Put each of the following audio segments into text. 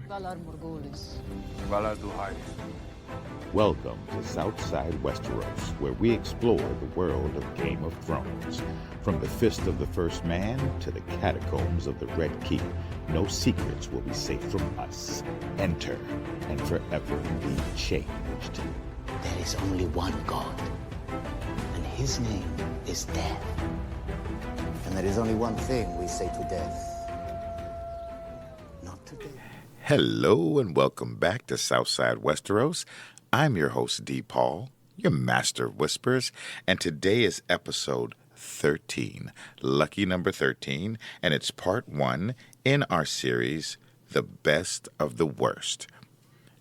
Valar Morghulis. Valar Duhais. Welcome to Southside Westeros, where we explore the world of Game of Thrones. From the Fist of the First Man to the catacombs of the Red Keep, no secrets will be safe from us. Enter and forever be changed. There is only one God, and his name is death. And there is only one thing we say to death. Not today. Hello and welcome back to Southside Westeros. I'm your host, D. Paul, your master of whispers, and today is episode 13, lucky number 13, and it's part 1 in our series, The Best of the Worst.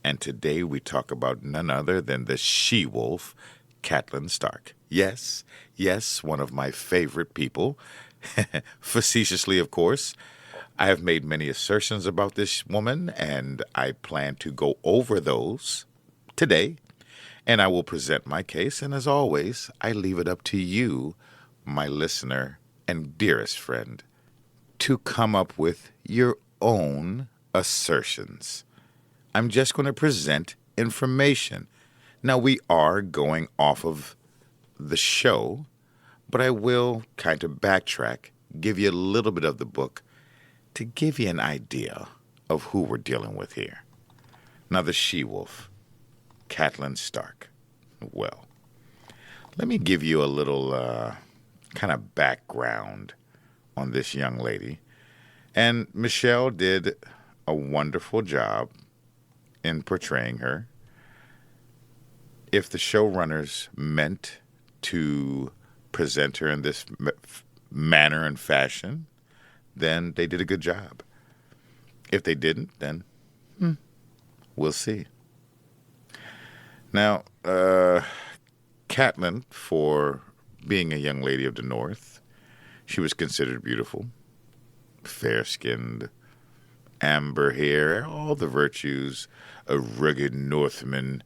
And today we talk about none other than the she-wolf, Catelyn Stark. Yes, one of my favorite people. Facetiously, of course. I have made many assertions about this woman, and I plan to go over those today, and I will present my case, and as always, I leave it up to you, my listener and dearest friend, to come up with your own assertions. I'm just going to present information. Now, we are going off of the show, but I will kind of backtrack, give you a little bit of the book to give you an idea of who we're dealing with here. Now, the she-wolf, Catelyn Stark. Well, let me give you a little kind of background on this young lady. And Michelle did a wonderful job in portraying her. If the showrunners meant to present her in this manner and fashion, then they did a good job. If they didn't, then we'll see. Now, Catelyn, for being a young lady of the North, she was considered beautiful, fair-skinned, amber hair, all the virtues a rugged Northman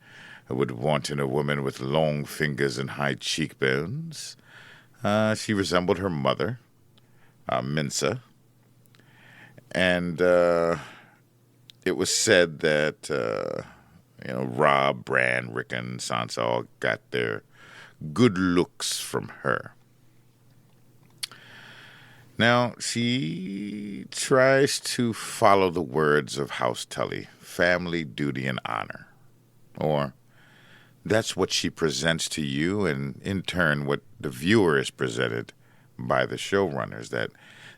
would want in a woman with long fingers and high cheekbones. She resembled her mother, Minsa, and it was said that Robb, Bran, Rickon, Sansa all got their good looks from her. Now, she tries to follow the words of House Tully, family, duty, and honor. Or that's what she presents to you, and in turn what the viewer is presented by the showrunners, that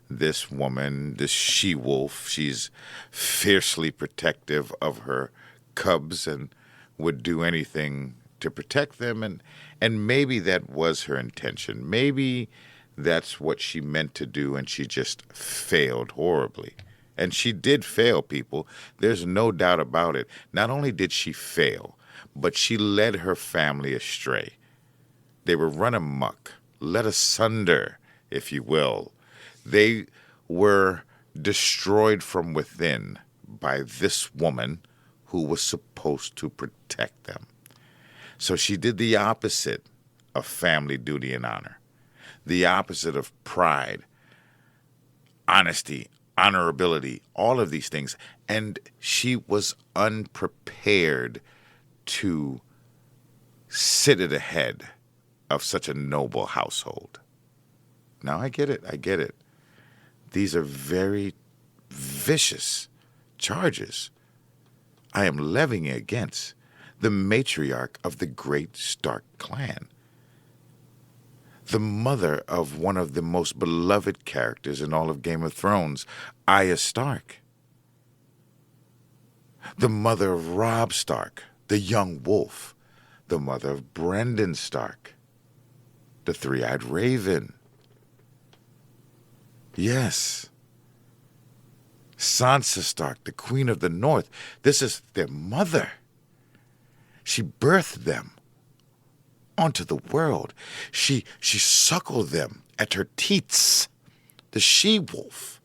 this woman, this she-wolf, she's fiercely protective of her cubs and would do anything to protect them, and maybe that was her intention. Maybe that's what she meant to do, and she just failed horribly. And she did fail, people. There's no doubt about it. Not only did she fail, but she led her family astray. They were run amok, led asunder, if you will. They were destroyed from within by this woman who was supposed to protect them. So she did the opposite of family, duty, and honor. The opposite of pride, honesty, honorability, all of these things. And she was unprepared to sit at the head of such a noble household. Now, I get it. These are very vicious charges I am levying against the matriarch of the great Stark clan, the mother of one of the most beloved characters in all of Game of Thrones, Arya Stark, the mother of Robb Stark, the young wolf, the mother of Brendan Stark, the three-eyed raven. Yes, Sansa Stark, the Queen of the North. This is their mother. She birthed them onto the world. She suckled them at her teats. The she-wolf,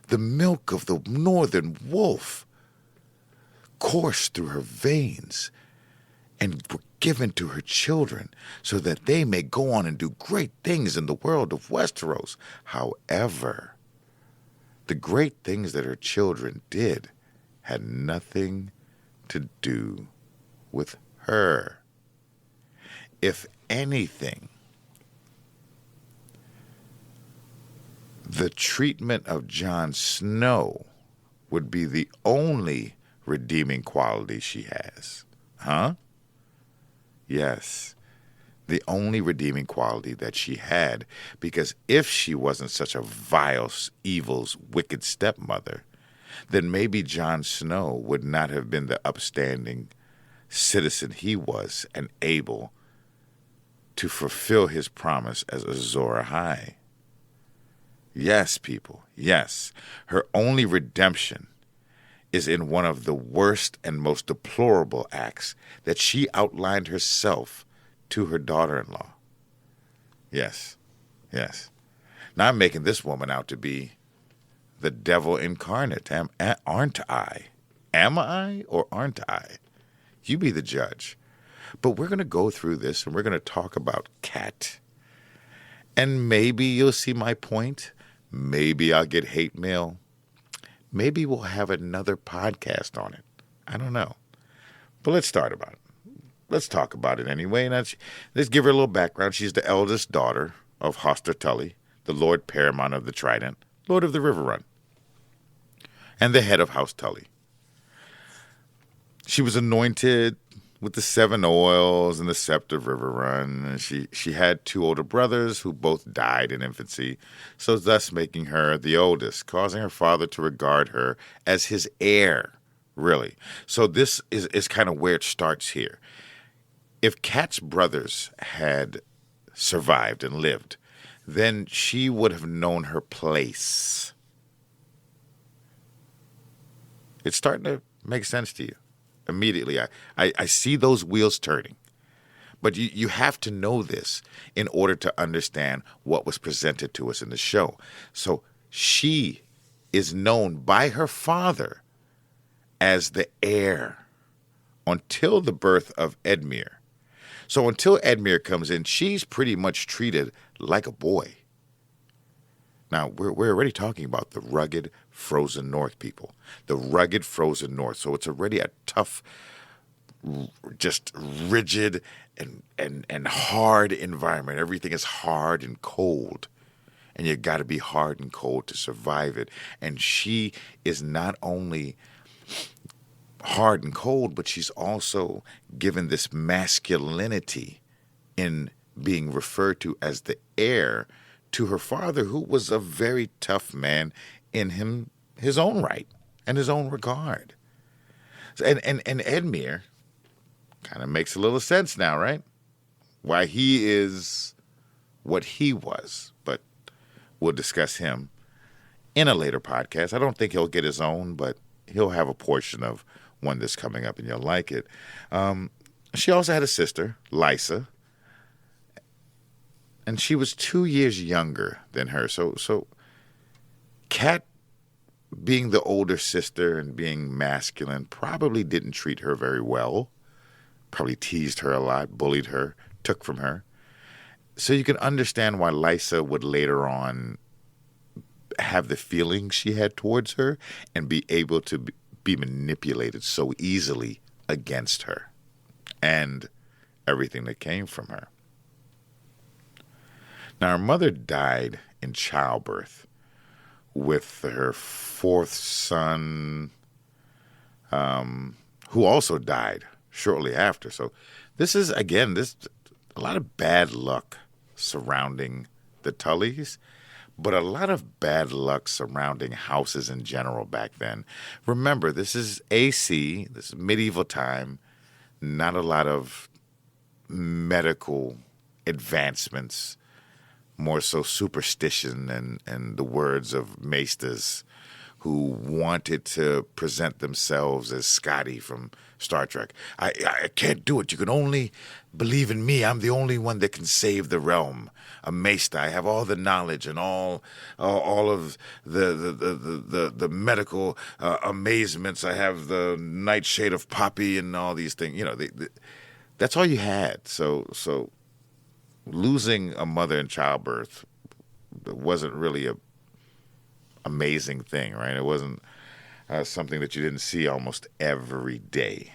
the milk of the northern wolf, coursed through her veins and were given to her children so that they may go on and do great things in the world of Westeros. However, the great things that her children did had nothing to do with her. If anything, the treatment of Jon Snow would be the only redeeming quality she has. Huh? Yes, the only redeeming quality that she had, because if she wasn't such a vile, evil, wicked stepmother, then maybe Jon Snow would not have been the upstanding citizen he was and able to fulfill his promise as Azor Ahai. Yes, people, yes. Her only redemption is in one of the worst and most deplorable acts that she outlined herself to her daughter-in-law. Yes, yes. Now I'm making this woman out to be the devil incarnate, aren't I? Am I or aren't I? You be the judge. But we're going to go through this and we're going to talk about Cat. And maybe you'll see my point. Maybe I'll get hate mail. Maybe we'll have another podcast on it. I don't know. But let's start about it. Let's talk about it anyway. And let's give her a little background. She's the eldest daughter of Hoster Tully, the Lord Paramount of the Trident, Lord of the Riverrun, and the head of House Tully. She was anointed with the 7 oils and the scepter of Riverrun. And she had 2 older brothers who both died in infancy, so thus making her the oldest, causing her father to regard her as his heir, really. So this is kind of where it starts here. If Cat's brothers had survived and lived, then she would have known her place. It's starting to make sense to you. Immediately, I see those wheels turning. But you have to know this in order to understand what was presented to us in the show. So she is known by her father as the heir until the birth of Edmure. So until Edmure comes in, she's pretty much treated like a boy. Now, we're already talking about the rugged, frozen north, people. The rugged, frozen north. So it's already a tough, just rigid and hard environment. Everything is hard and cold. And you got to be hard and cold to survive it. And she is not only hard and cold, but she's also given this masculinity in being referred to as the heir to her father, who was a very tough man in his own right and his own regard. And Edmure kind of makes a little sense now, right? Why he is what he was. But we'll discuss him in a later podcast. I don't think he'll get his own, but he'll have a portion of one that's coming up and you'll like it. She also had a sister, Lysa, and she was 2 years younger than her. So Cat, being the older sister and being masculine, probably didn't treat her very well. Probably teased her a lot, bullied her, took from her. So you can understand why Lysa would later on have the feelings she had towards her and be able to be manipulated so easily against her and everything that came from her. Now, her mother died in childbirth with her 4th son, who also died shortly after. So this is, again, a lot of bad luck surrounding the Tullys, but a lot of bad luck surrounding houses in general back then. Remember, this is AC, this is medieval time, not a lot of medical advancements, more so superstition and the words of maesters who wanted to present themselves as Scotty from Star Trek. I can't do it. You can only believe in me. I'm the only one that can save the realm. A maester. I have all the knowledge and all of the medical amazements. I have the nightshade of Poppy and all these things. You know, that's all you had. So losing a mother in childbirth wasn't really a amazing thing, right? It wasn't. something that you didn't see almost every day.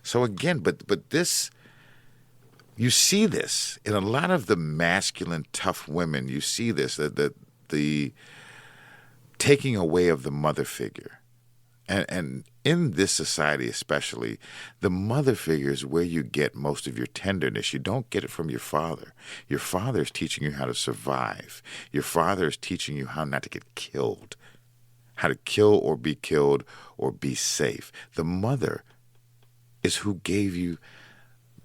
So again, but this, you see this in a lot of the masculine, tough women. You see this, the taking away of the mother figure. And in this society especially, the mother figure is where you get most of your tenderness. You don't get it from your father. Your father is teaching you how to survive. Your father is teaching you how not to get killed, how to kill or be safe. The mother is who gave you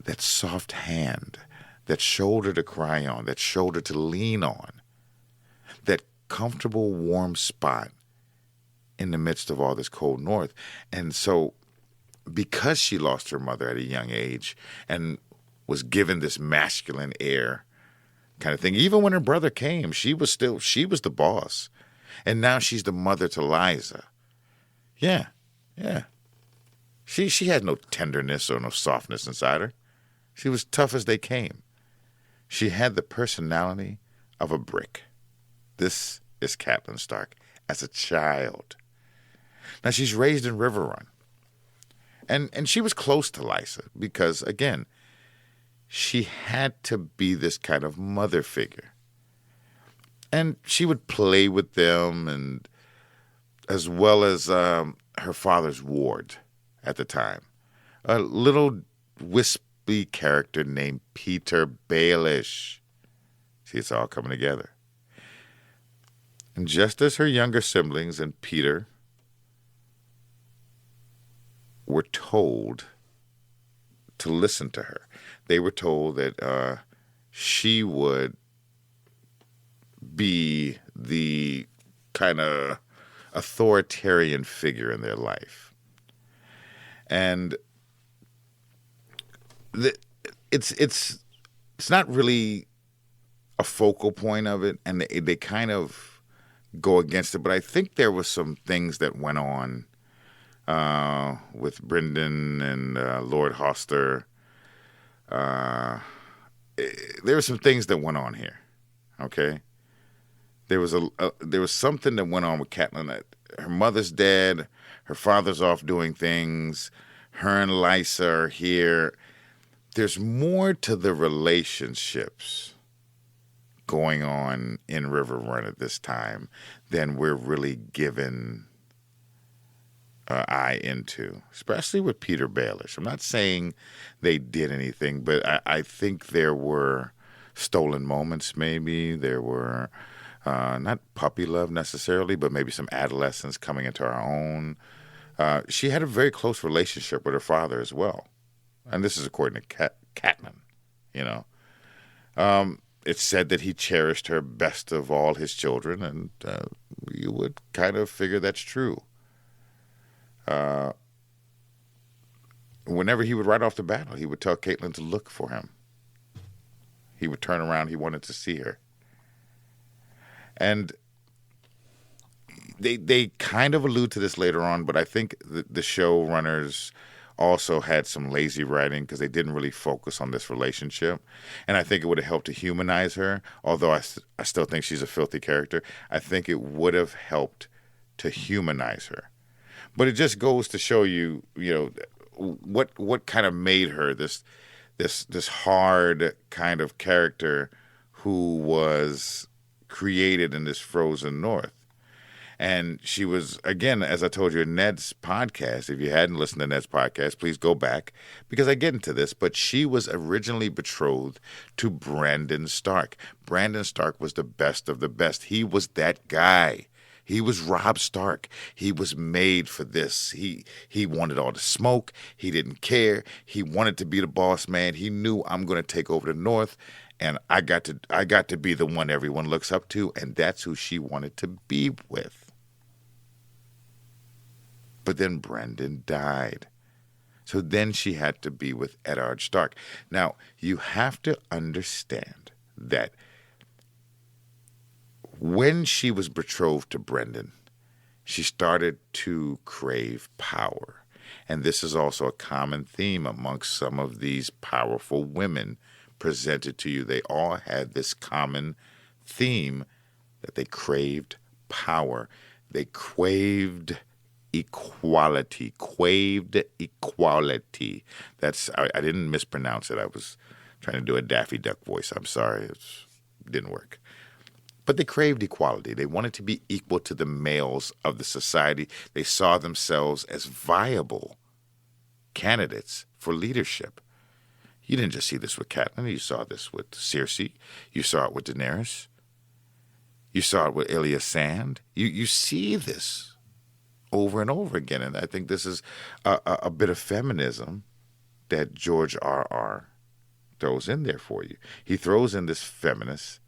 that soft hand, that shoulder to cry on, that shoulder to lean on, that comfortable, warm spot in the midst of all this cold north. And so because she lost her mother at a young age and was given this masculine air kind of thing, even when her brother came, she was the boss. And now she's the mother to Liza. Yeah. She had no tenderness or no softness inside her. She was tough as they came. She had the personality of a brick. This is Catelyn Stark as a child. Now, she's raised in River Run. And she was close to Lysa because, again, she had to be this kind of mother figure. And she would play with them, and as well as her father's ward at the time, a little wispy character named Peter Baelish. See, it's all coming together. And just as her younger siblings and Peter were told to listen to her, they were told that she would be the kind of authoritarian figure in their life. And it's not really a focal point of it, and they kind of go against it. But I think there was some things that went on with Brynden and Lord Hoster. There were some things that went on here. Okay, there was something that went on with Catelyn. That her mother's dead, her father's off doing things. Her and Lysa are here. There's more to the relationships going on in River Run at this time than we're really given eye into, especially with Peter Baelish. I'm not saying they did anything, but I think there were stolen moments maybe. There were not puppy love necessarily, but maybe some adolescence coming into our own. She had a very close relationship with her father as well. And this is according to Catelyn, you know. It's said that he cherished her best of all his children, and you would kind of figure that's true. Whenever he would ride off to battle, he would tell Catelyn to look for him. He would turn around, he wanted to see her. And they kind of allude to this later on, but I think the showrunners also had some lazy writing because they didn't really focus on this relationship. And I think it would have helped to humanize her, although I still think she's a filthy character. I think it would have helped to humanize her. But it just goes to show you, you know, what kind of made her this hard kind of character who was created in this frozen north. And she was, again, as I told you in Ned's podcast, if you hadn't listened to Ned's podcast, please go back because I get into this, but she was originally betrothed to Brandon Stark. Brandon Stark was the best of the best. He was that guy. He was Robb Stark. He was made for this. He wanted all the smoke. He didn't care. He wanted to be the boss man. He knew, I'm going to take over the North, and I got to be the one everyone looks up to, and that's who she wanted to be with. But then Brendan died. So then she had to be with Eddard Stark. Now, you have to understand that when she was betrothed to Brendan, she started to crave power. And this is also a common theme amongst some of these powerful women presented to you. They all had this common theme that they craved power. They craved equality, quaved equality. I didn't mispronounce it. I was trying to do a Daffy Duck voice. I'm sorry. It didn't work. But they craved equality. They wanted to be equal to the males of the society. They saw themselves as viable candidates for leadership. You didn't just see this with Catelyn. You saw this with Cersei. You saw it with Daenerys. You saw it with Elia Sand. You see this over and over again. And I think this is a bit of feminism that George R.R. throws in there for you. He throws in this feminist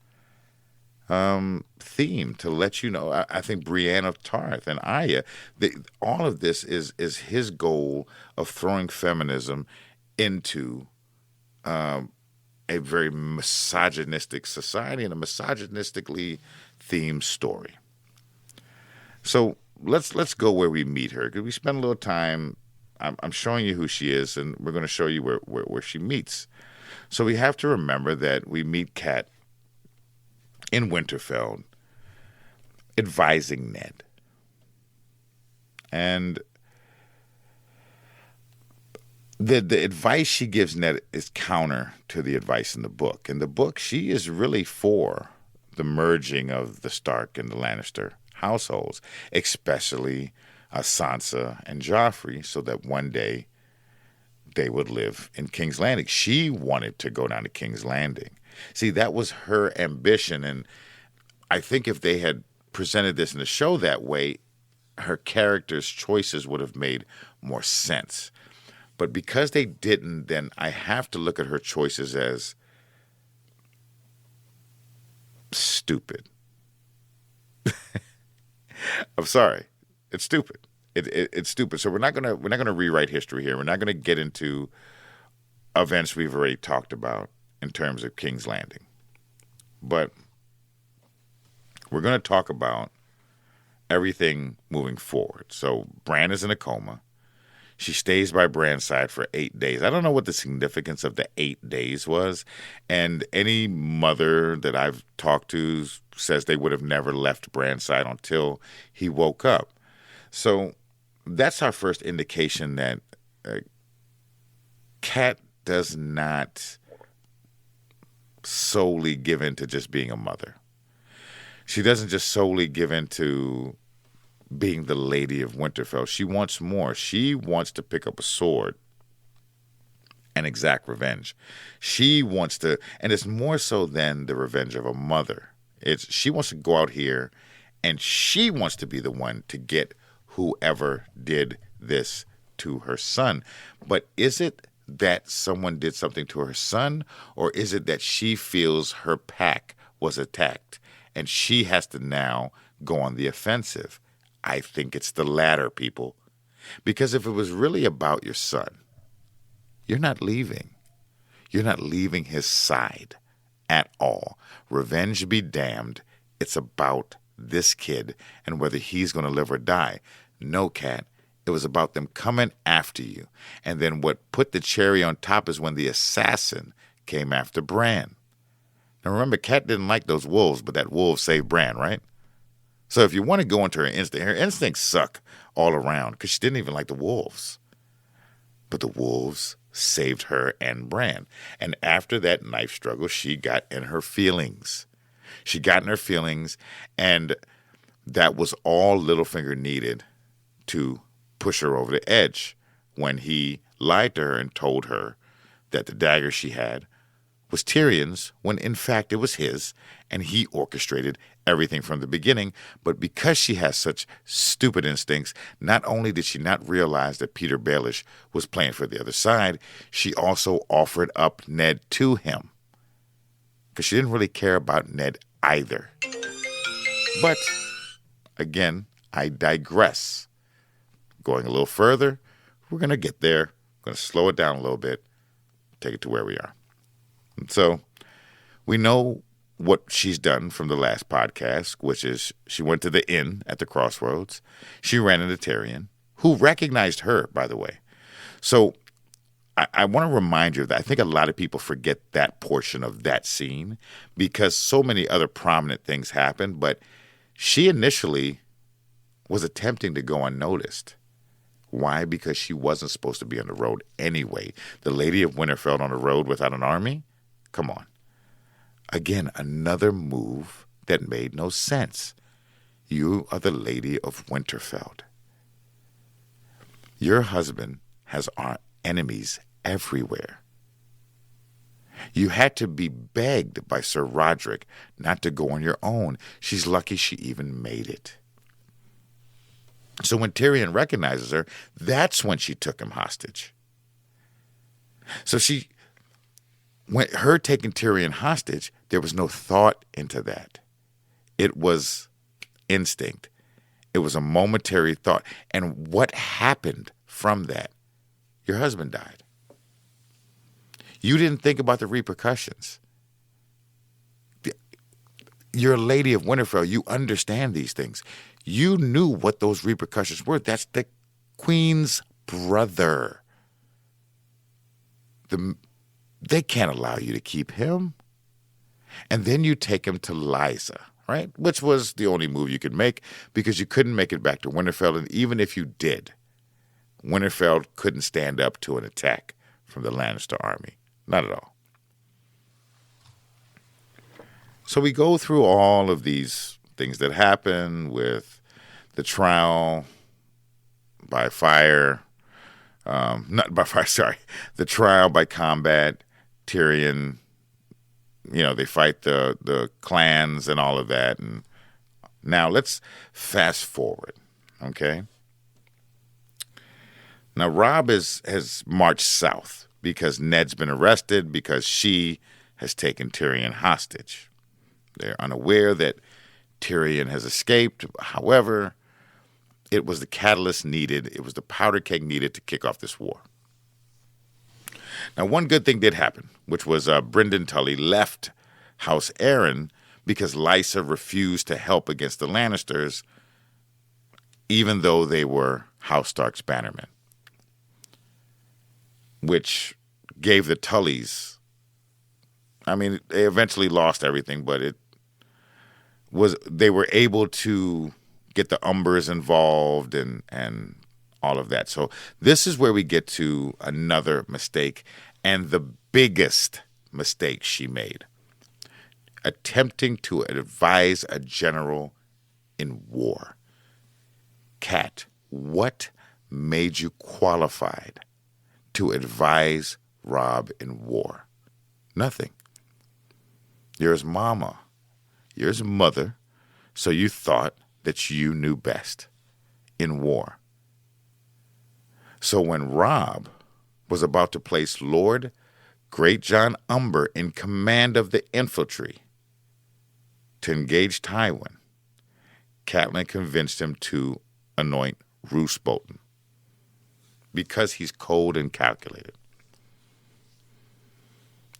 theme to let you know. I think Brienne of Tarth and Arya, all of this is his goal of throwing feminism into a very misogynistic society and a misogynistically themed story. So let's go where we meet her, because we spend a little time. I'm showing you who she is, and we're going to show you where she meets. So we have to remember that we meet Kat in Winterfell advising Ned. And the advice she gives Ned is counter to the advice in the book. In the book, she is really for the merging of the Stark and the Lannister households, especially Sansa and Joffrey, so that one day they would live in King's Landing. She wanted to go down to King's Landing. See, that was her ambition, and I think if they had presented this in the show that way, her character's choices would have made more sense. But because they didn't, then I have to look at her choices as stupid. I'm sorry. It's stupid. It's stupid. So we're not gonna rewrite history here. We're not gonna get into events we've already talked about in terms of King's Landing. But we're gonna talk about everything moving forward. So Bran is in a coma. She stays by Bran's side for 8 days. I don't know what the significance of the 8 days was. And any mother that I've talked to says they would have never left Bran's side until he woke up. So that's our first indication that Kat does not solely give in to just being a mother. She doesn't just solely give in to being the Lady of Winterfell. She wants more. She wants to pick up a sword and exact revenge. She wants to, and it's more so than the revenge of a mother. She wants to go out here and she wants to be the one to get whoever did this to her son. But is it that someone did something to her son, or is it that she feels her pack was attacked and she has to now go on the offensive? I think it's the latter, people. Because if it was really about your son, you're not leaving. You're not leaving his side at all. Revenge be damned. It's about this kid and whether he's going to live or die. No, Kat. It was about them coming after you. And then what put the cherry on top is when the assassin came after Bran. Now remember, Kat didn't like those wolves, but that wolf saved Bran, right? So if you want to go into her instincts suck all around because she didn't even like the wolves. But the wolves saved her and Bran. And after that knife struggle, she got in her feelings. She got in her feelings, and that was all Littlefinger needed to push her over the edge when he lied to her and told her that the dagger she had was Tyrion's, when in fact it was his, and he orchestrated everything from the beginning. But because she has such stupid instincts, not only did she not realize that Peter Baelish was playing for the other side, she also offered up Ned to him. Because she didn't really care about Ned either. But, again, I digress. Going a little further, we're going to get there. I'm going to slow it down a little bit, take it to where we are. And so we know what she's done from the last podcast, which is she went to the inn at the crossroads. She ran into Tyrion, who recognized her, by the way. So I want to remind you that I think a lot of people forget that portion of that scene because so many other prominent things happened. But she initially was attempting to go unnoticed. Why? Because she wasn't supposed to be on the road anyway. The Lady of Winterfell on the road without an army? Come on. Again, another move that made no sense. You are the Lady of Winterfell. Your husband has enemies everywhere. You had to be begged by Sir Roderick not to go on your own. She's lucky she even made it. So when Tyrion recognizes her, that's when she took him hostage. So her taking Tyrion hostage, there was no thought into that. It was instinct. It was a momentary thought. And what happened from that? Your husband died. You didn't think about the repercussions. You're a Lady of Winterfell. You understand these things. You knew what those repercussions were. That's the Queen's brother. They can't allow you to keep him. And then you take him to Lysa, right? Which was the only move you could make because you couldn't make it back to Winterfell. And even if you did, Winterfell couldn't stand up to an attack from the Lannister army. Not at all. So we go through all of these things that happen with the trial by fire. Not by fire, sorry. The trial by combat. Tyrion, they fight the clans and all of that. And now let's fast forward, okay? Now Robb has marched south because Ned's been arrested because she has taken Tyrion hostage. They're unaware that Tyrion has escaped. However, it was the catalyst needed. It was the powder keg needed to kick off this war. Now, one good thing did happen, which was Brynden Tully left House Arryn because Lysa refused to help against the Lannisters, even though they were House Stark's bannermen, which gave the Tullys, they eventually lost everything, but they were able to get the Umbers involved and all of that. So this is where we get to another mistake, and the biggest mistake she made. Attempting to advise a general in war. Kat, what made you qualified to advise Robb in war? Nothing. You're his mama. You're his mother. So you thought that you knew best in war. So when Robb was about to place Lord Great John Umber in command of the infantry to engage Tywin, Catelyn convinced him to anoint Roose Bolton because he's cold and calculated.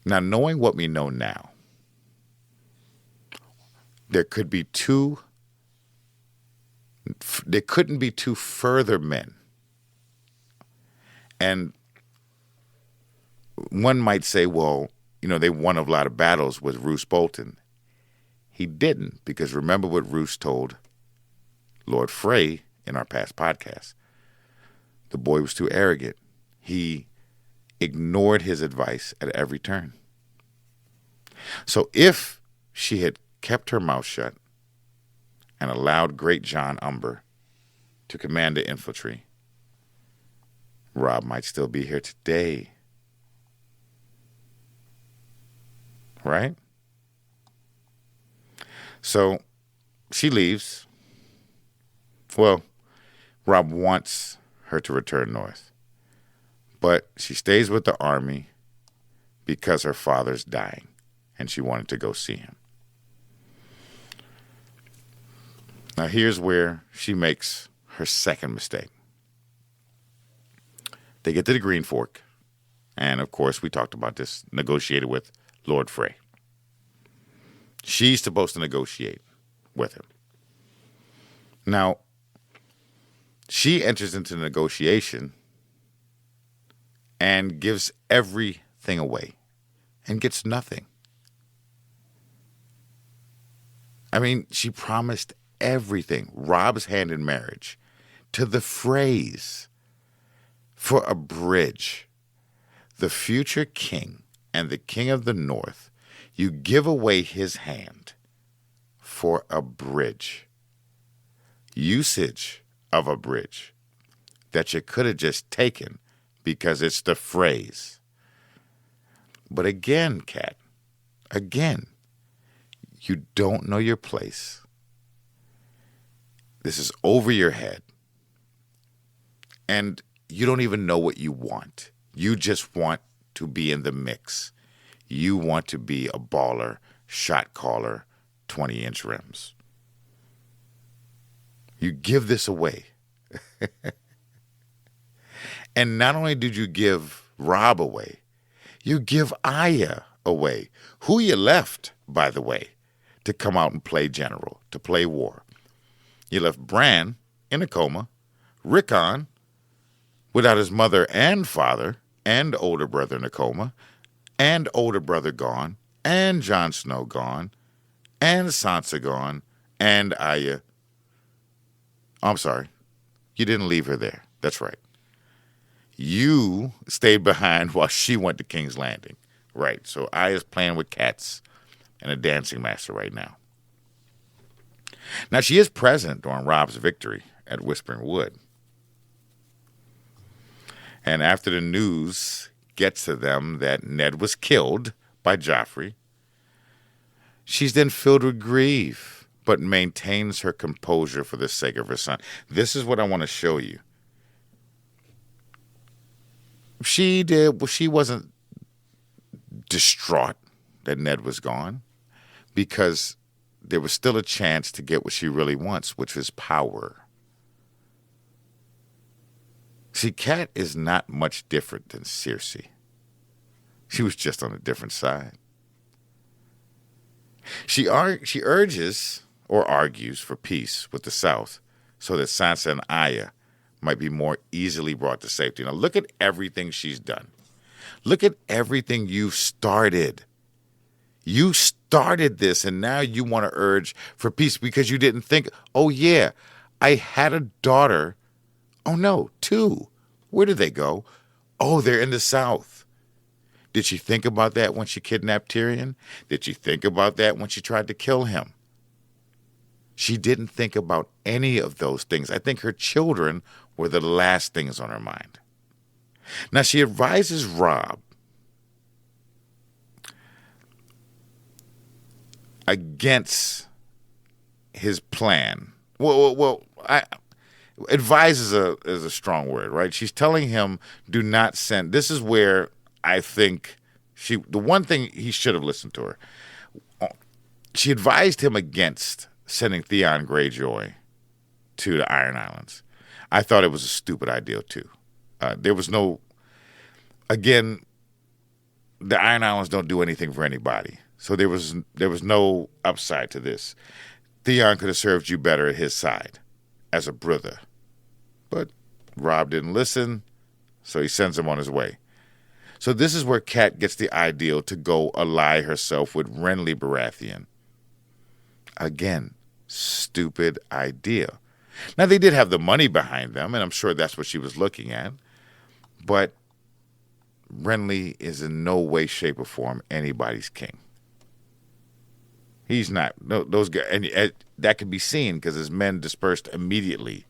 Now, knowing what we know now, there couldn't be two further men. And one might say, well, they won a lot of battles with Roose Bolton. He didn't, because remember what Roose told Lord Frey in our past podcast. The boy was too arrogant. He ignored his advice at every turn. So if she had kept her mouth shut and allowed Great John Umber to command the infantry, Robb might still be here today. Right? So she leaves. Well, Robb wants her to return north. But she stays with the army because her father's dying and she wanted to go see him. Now here's where she makes her second mistake. They get to the Green Fork, and of course we talked about this, negotiated with Lord Frey. She's supposed to negotiate with him. Now, she enters into the negotiation and gives everything away and gets nothing. She promised everything, Robb's hand in marriage, to the phrase for a bridge. The future king and the king of the north, you give away his hand for a bridge. Usage of a bridge that you could have just taken because it's the phrase. But again, Cat, again, you don't know your place. This is over your head. And you don't even know what you want. You just want to be in the mix. You want to be a baller, shot caller, 20-inch rims. You give this away. And not only did you give Robb away, you give Arya away, who you left, by the way, to come out and play general, to play war. You left Bran in a coma, Rickon without his mother and father and older brother in a coma, and older brother gone, and Jon Snow gone, and Sansa gone, and Arya. I'm sorry, you didn't leave her there. That's right. You stayed behind while she went to King's Landing. Right, so Arya's playing with cats and a dancing master right now. Now, she is present during Robb's victory at Whispering Wood. And after the news gets to them that Ned was killed by Joffrey, she's then filled with grief, but maintains her composure for the sake of her son. This is what I want to show you. She wasn't distraught that Ned was gone, because there was still a chance to get what she really wants, which is power. See, Kat is not much different than Cersei. She was just on a different side. She urges or argues for peace with the South so that Sansa and Arya might be more easily brought to safety. Now, look at everything she's done. Look at everything you've started. You started this, and now you want to urge for peace because you didn't think, oh, yeah, I had a daughter. Oh, no, 2. Where did they go? Oh, they're in the South. Did she think about that when she kidnapped Tyrion? Did she think about that when she tried to kill him? She didn't think about any of those things. I think her children were the last things on her mind. Now, she advises Robb against his plan. Advises is a strong word, right? She's telling him, do not send. This is where I think the one thing he should have listened to her. She advised him against sending Theon Greyjoy to the Iron Islands. I thought it was a stupid idea too. There was no, again, the Iron Islands don't do anything for anybody. So there was no upside to this. Theon could have served you better at his side as a brother. But Robb didn't listen, so he sends him on his way. So this is where Kat gets the ideal to go ally herself with Renly Baratheon. Again, stupid idea. Now, they did have the money behind them, and I'm sure that's what she was looking at. But Renly is in no way, shape, or form anybody's king. He's not. No, those guys, and that can be seen because his men dispersed immediately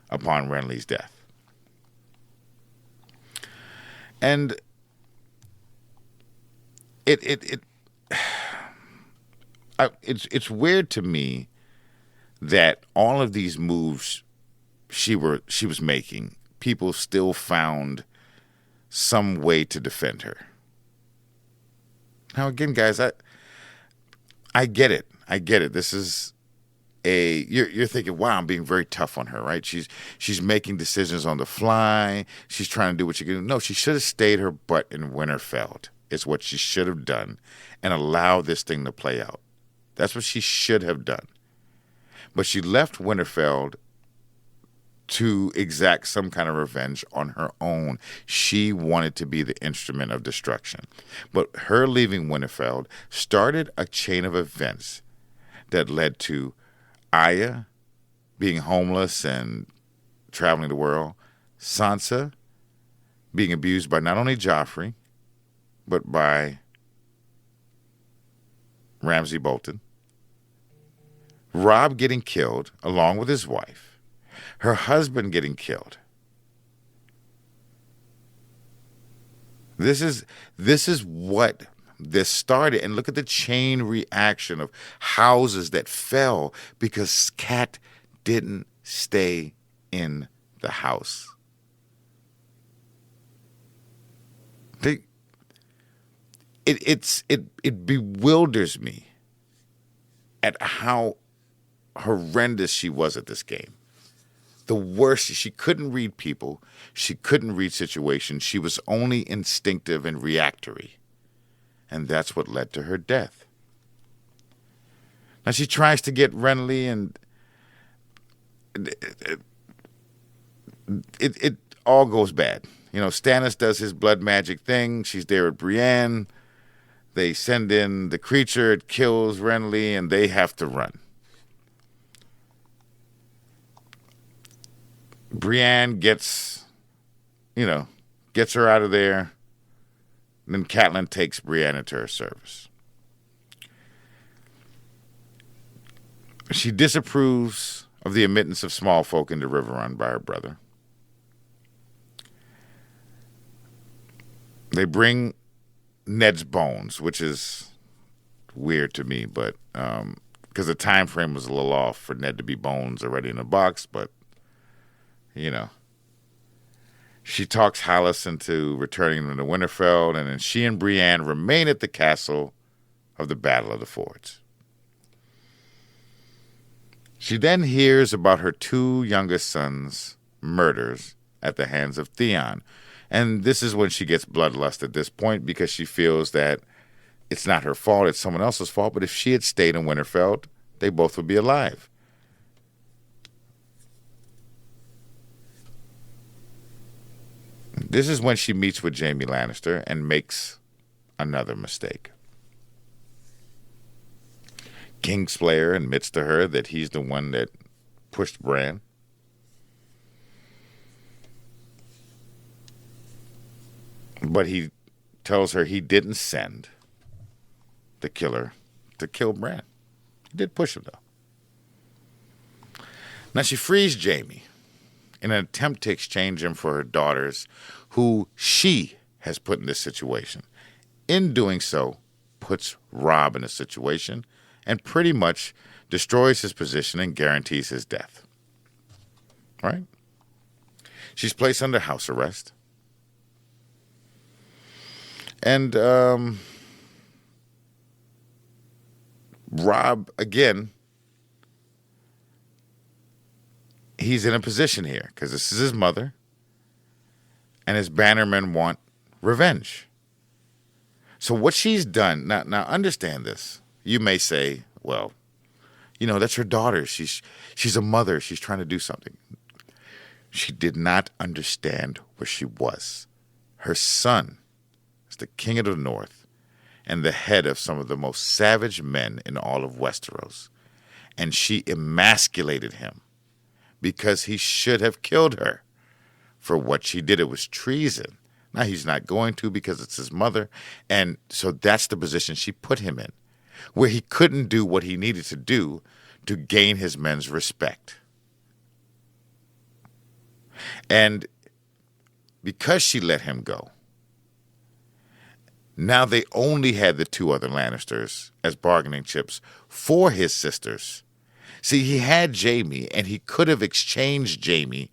upon Renly's death. And it's weird to me that all of these moves she was making, people still found some way to defend her. Now, again, guys, I get it. I get it. This is you're thinking, wow, I'm being very tough on her, right? She's making decisions on the fly. She's trying to do what she can do. No, she should have stayed her butt in Winterfell. It's what she should have done and allowed this thing to play out. That's what she should have done. But she left Winterfell to exact some kind of revenge on her own. She wanted to be the instrument of destruction. But her leaving Winterfell started a chain of events that led to Arya being homeless and traveling the world. Sansa being abused by not only Joffrey, but by Ramsay Bolton. Robb getting killed along with his wife. Her husband getting killed. This is what this started. And look at the chain reaction of houses that fell because Cat didn't stay in the house. It bewilders me at how horrendous she was at this game. The worst, she couldn't read people. She couldn't read situations. She was only instinctive and reactory. And that's what led to her death. Now she tries to get Renly, and it all goes bad. You know, Stannis does his blood magic thing. She's there with Brienne. They send in the creature. It kills Renly, and they have to run. Brienne gets her out of there. And then Catelyn takes Brienne into her service. She disapproves of the admittance of small folk into Riverrun by her brother. They bring Ned's bones, which is weird to me, but because the time frame was a little off for Ned to be bones already in a box, but you know. She talks Hallis into returning them to Winterfell, and then she and Brienne remain at the castle of the Battle of the Fords. She then hears about her two youngest sons' murders at the hands of Theon. And this is when she gets bloodlust at this point, because she feels that it's not her fault, it's someone else's fault. But if she had stayed in Winterfell, they both would be alive. This is when she meets with Jaime Lannister and makes another mistake. Kingslayer admits to her that he's the one that pushed Bran. But he tells her he didn't send the killer to kill Bran. He did push him, though. Now she frees Jaime in an attempt to exchange him for her daughters, who she has put in this situation. In doing so, puts Robb in a situation and pretty much destroys his position and guarantees his death. Right? She's placed under house arrest. And Robb, again, he's in a position here because this is his mother, and his bannermen want revenge. So what she's done, now understand this. You may say, well, that's her daughter. She's a mother. She's trying to do something. She did not understand where she was. Her son is the king of the north and the head of some of the most savage men in all of Westeros. And she emasculated him because he should have killed her for what she did. It was treason. Now he's not going to because it's his mother. And so that's the position she put him in, where he couldn't do what he needed to do to gain his men's respect. And because she let him go, now they only had the two other Lannisters as bargaining chips for his sisters. See, he had Jaime, and he could have exchanged Jaime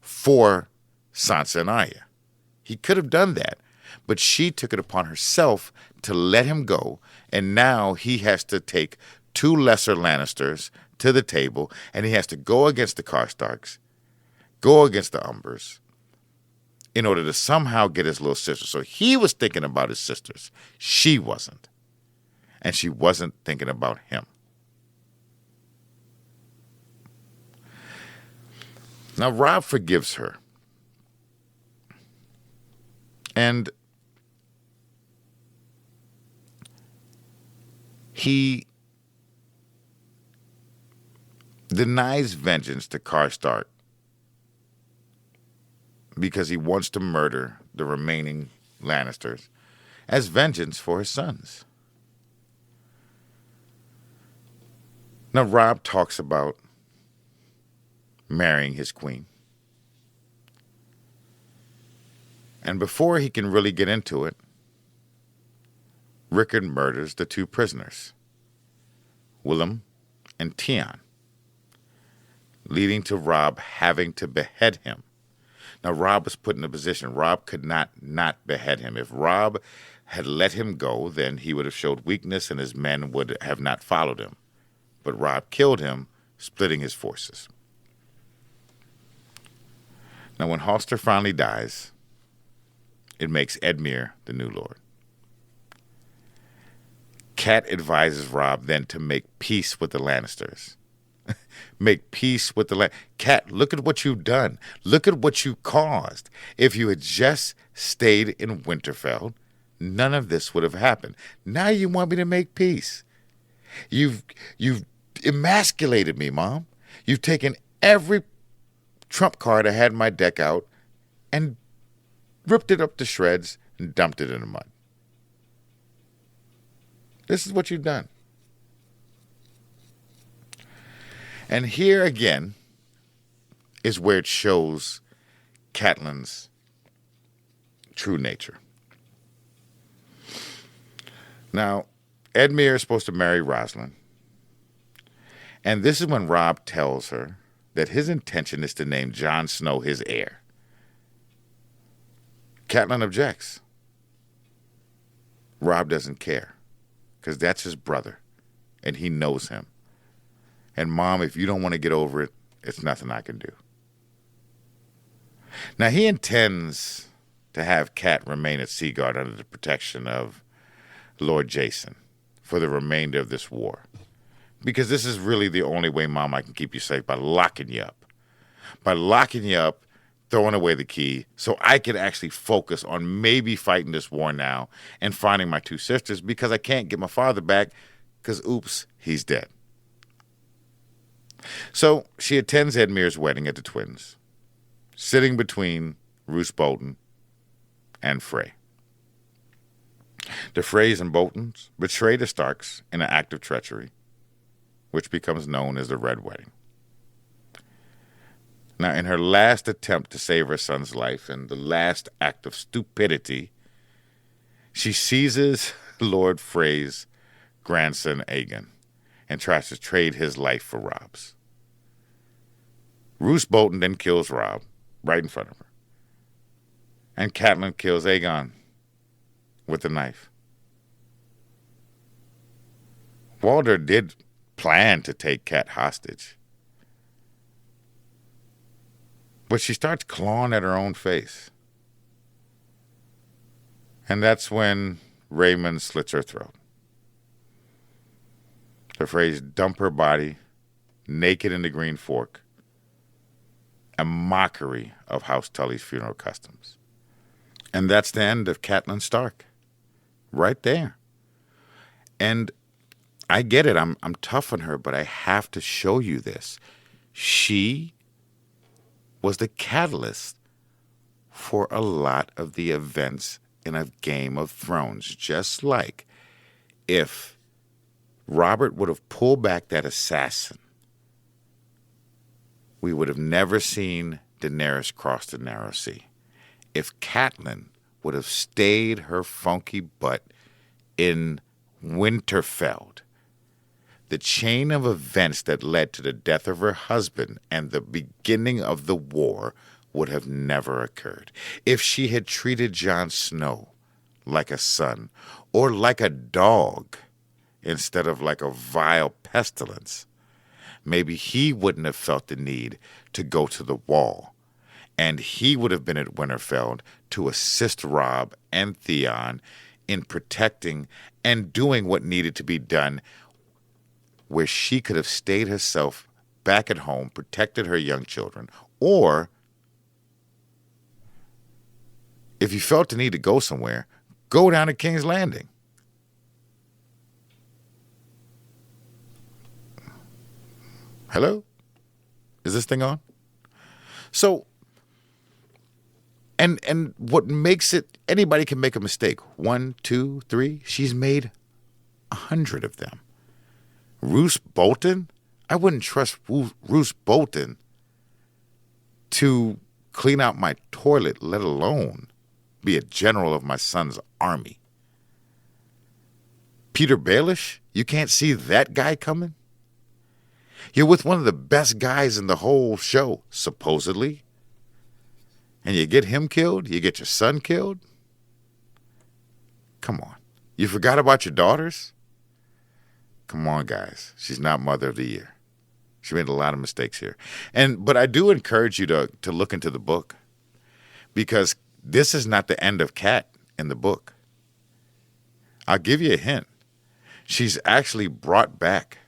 for Sansa and Arya. He could have done that, but she took it upon herself to let him go, and now he has to take two lesser Lannisters to the table, and he has to go against the Karstarks, go against the Umbers, in order to somehow get his little sister. So he was thinking about his sisters. She wasn't. And she wasn't thinking about him. Now, Robb forgives her. And he denies vengeance to Stark because he wants to murder the remaining Lannisters as vengeance for his sons. Now, Robb talks about marrying his queen. And before he can really get into it, Rickard murders the two prisoners, Willem and Tion, leading to Robb having to behead him. Now, Robb was put in a position. Robb could not behead him. If Robb had let him go, then he would have showed weakness and his men would have not followed him. But Robb killed him, splitting his forces. Now, when Hoster finally dies, it makes Edmure the new lord. Cat advises Robb then to make peace with the Lannisters. Make peace with the Cat, look at what you've done. Look at what you caused. If you had just stayed in Winterfell, none of this would have happened. Now you want me to make peace. You've emasculated me, Mom. You've taken every trump card I had in my deck out and ripped it up to shreds and dumped it in the mud. This is what you've done. And here again is where it shows Catelyn's true nature. Now, Edmure is supposed to marry Rosalind. And this is when Robb tells her that his intention is to name Jon Snow his heir. Catelyn objects. Robb doesn't care, because that's his brother, and he knows him. And Mom, if you don't want to get over it, it's nothing I can do. Now, he intends to have Cat remain at Seaguard under the protection of Lord Jason for the remainder of this war. Because this is really the only way, Mom, I can keep you safe, by locking you up. By locking you up, throwing away the key, so I can actually focus on maybe fighting this war now and finding my two sisters, because I can't get my father back, because, oops, he's dead. So she attends Edmure's wedding at the Twins, sitting between Roose Bolton and Frey. The Freys and Boltons betray the Starks in an act of treachery, which becomes known as the Red Wedding. Now, in her last attempt to save her son's life and the last act of stupidity, she seizes Lord Frey's grandson, Aegon, and tries to trade his life for Robb's. Roose Bolton then kills Robb right in front of her. And Catelyn kills Aegon with a knife. Walder did plan to take Cat hostage, but she starts clawing at her own face. And that's when Raymond slits her throat. The Freys dump her body naked in the Green Fork, a mockery of House Tully's funeral customs. And that's the end of Catelyn Stark. Right there. And I get it. I'm tough on her, but I have to show you this. She was the catalyst for a lot of the events in a Game of Thrones. Just like if Robert would have pulled back that assassin, we would have never seen Daenerys cross the narrow sea. If Catelyn would have stayed her funky butt in Winterfell, the chain of events that led to the death of her husband and the beginning of the war would have never occurred. If she had treated Jon Snow like a son or like a dog instead of like a vile pestilence, maybe he wouldn't have felt the need to go to the wall, and he would have been at Winterfell to assist Robb and Theon in protecting and doing what needed to be done, where she could have stayed herself back at home, protected her young children. Or if you felt the need to go somewhere, go down to King's Landing. Hello? Is this thing on? So, and what makes it, anybody can make a mistake. 1, 2, 3. She's made 100 of them. Roose Bolton? I wouldn't trust Roose Bolton to clean out my toilet, let alone be a general of my son's army. Peter Baelish? You can't see that guy coming? You're with one of the best guys in the whole show, supposedly. And you get him killed? You get your son killed? Come on. You forgot about your daughters? Come on, guys. She's not Mother of the Year. She made a lot of mistakes here. But I do encourage you to look into the book, because this is not the end of Cat in the book. I'll give you a hint. She's actually brought back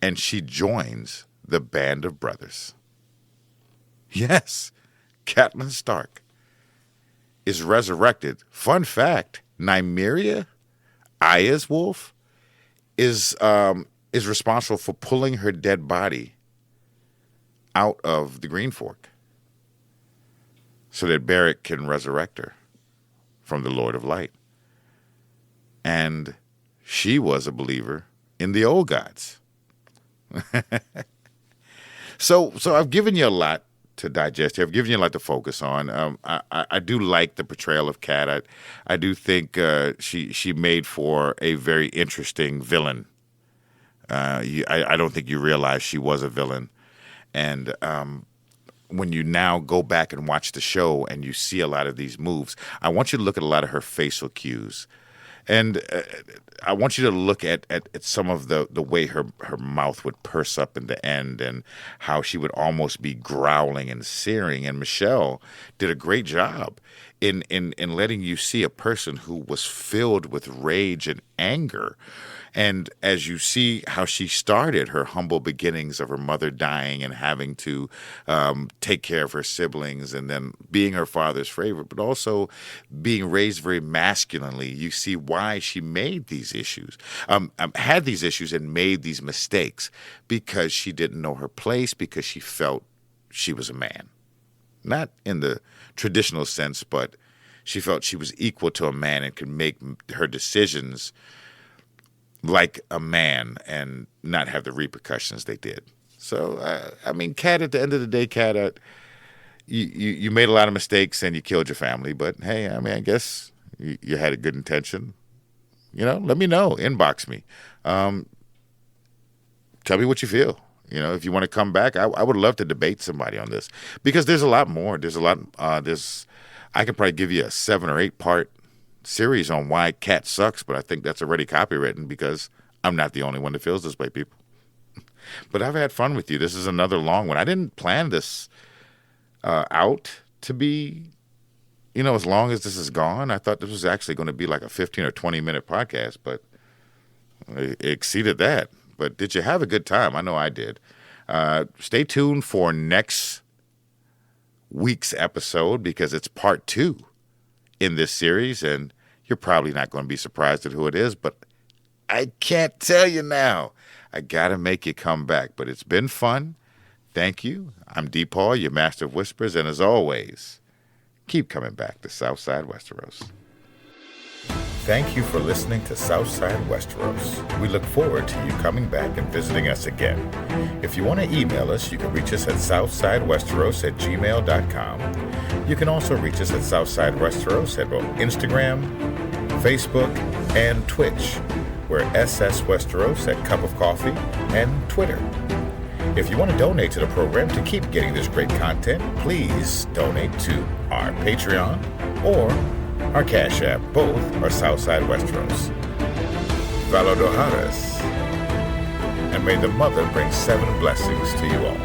and she joins the Band of Brothers. Yes, Catelyn Stark is resurrected. Fun fact, Nymeria, Arya's wolf, is responsible for pulling her dead body out of the Green Fork so that Beric can resurrect her from the Lord of Light. And she was a believer in the old gods. So I've given you a lot to digest here. I've given you a lot to focus on. I do like the portrayal of Cat. I do think she made for a very interesting villain. I don't think you realize she was a villain. And when you now go back and watch the show and you see a lot of these moves, I want you to look at a lot of her facial cues. And I want you to look at some of the way her mouth would purse up in the end and how she would almost be growling and searing. And Michelle did a great job in letting you see a person who was filled with rage and anger. And as you see how she started her humble beginnings of her mother dying and having to take care of her siblings and then being her father's favorite, but also being raised very masculinely, you see why she made these issues, had these issues and made these mistakes, because she didn't know her place, because she felt she was a man. Not in the traditional sense, but she felt she was equal to a man and could make her decisions like a man and not have the repercussions they did. So, Cat, at the end of the day, Cat, you made a lot of mistakes and you killed your family. But, hey, I guess you had a good intention. Let me know. Inbox me. Tell me what you feel. If you want to come back, I would love to debate somebody on this. Because there's a lot more. There's a lot. I could probably give you a 7 or 8 part series on why Cat sucks, but I think that's already copywritten because I'm not the only one that feels this way, people. But I've had fun with you. This is another long one. I didn't plan this out to be, as long as this is gone. I thought this was actually going to be like a 15 or 20-minute podcast, but it exceeded that. But did you have a good time? I know I did. Stay tuned for next week's episode because it's part 2 in this series, and you're probably not going to be surprised at who it is, but I can't tell you now. I got to make you come back, but it's been fun. Thank you. I'm D. Paul, your master of whispers, and as always, keep coming back to Southside Westeros. Thank you for listening to Southside Westeros. We look forward to you coming back and visiting us again. If you want to email us, you can reach us at southsidewesteros@gmail.com. You can also reach us at Southside Westeros at both Instagram, Facebook, and Twitch. We're SS Westeros at Cup of Coffee and Twitter. If you want to donate to the program to keep getting this great content, please donate to our Patreon or our Cash App. Both are Southside Westeros. Valodoharas. And may the Mother bring 7 blessings to you all.